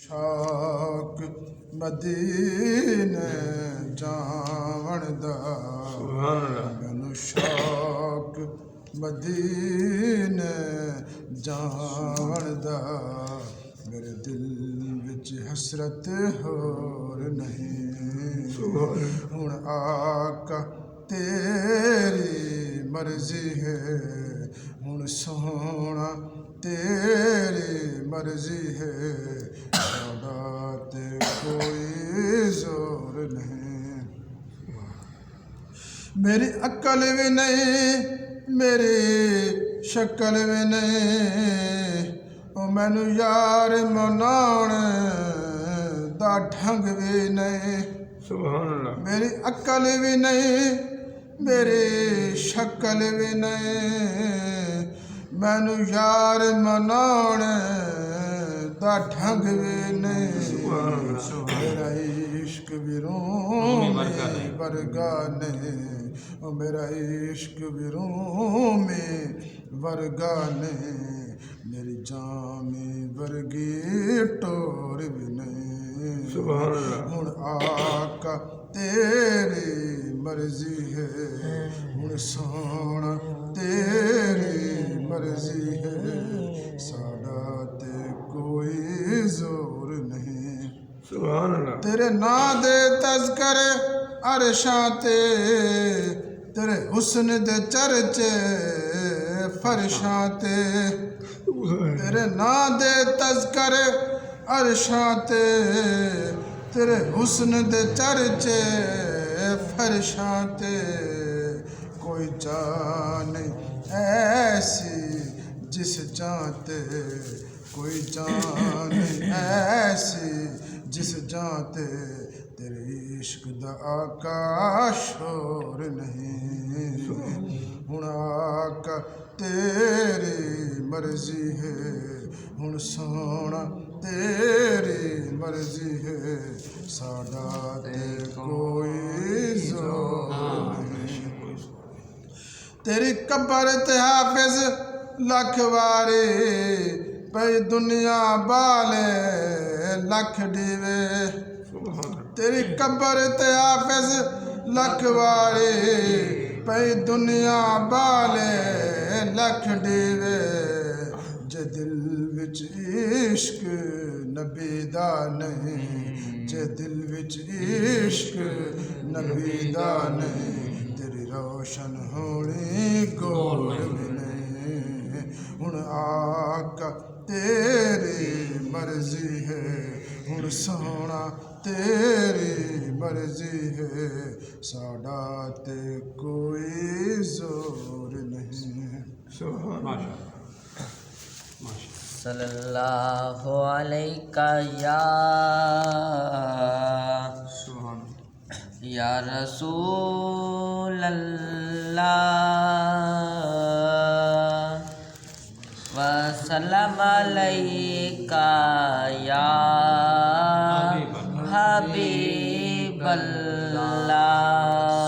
شوق مدینے جاون دا مینوں شوق مدینے جاون دا میرے دل وچ حسرت ہور نہیں ہن آقا تیری مرضی ہے ہن سونا تیری مرضی ہے ساڈا تے کوئی زور نہیں میری عقل بھی نہیں میری شکل بھی نہیں او مینوں یار مناؤن دا ڈھنگ بھی نہیں سبحان اللہ میری عقل بھی نہیں میری شکل بھی نہیں مینوں یار مناؤن دا ڈھنگ بھی نہیں میرا عشق بھی رومی ورگا نہیں او میرا عشق بھی رومی ورگا نہیں میری جامی ورگی ٹور بھی نہیں سبحان اللہ ہن آقا تیری مرضی ہے ہن سونا تیری مرضی ہے ساڈا تے کوئی زور نہیں سبحان اللہ تیرے ناں دے تذکرے عرشاں تے تیرے حسن دے چرچے فرشاں تے تیرے ناں دے تذکرے عرشاں تے تیرے حسن دے چرچے فرشاں تے کوئی جان ایسی جس جان تے کوئی جان ایسی جس جان تے تیرے عشق دا آقا شور نہیں ہن آقا تیری مرضی ہے ہن سونا تیری مرضی ہے ساڈا تے کوئی زور نہیں تیری قبر تے حافظ لکھ واری پئی دنیا بالے لکھ ڈیوے تیری قبر تے حافظ لکھ واری پئی دنیا بالے لکھ ڈیوے جے دل وچ عشق نبی دا نہیں جے دل وچ عشق نبی دا نہیں تیری روشن ہونی گول بھی نہیں ہن آقا تیری مرضی ہے ہن سونا تیری مرضی ہے ساڈا تے کوئی زور نہیں صلی اللہ علیہ یا رسول اللہ وسلم علیکہ یا حبیب اللہ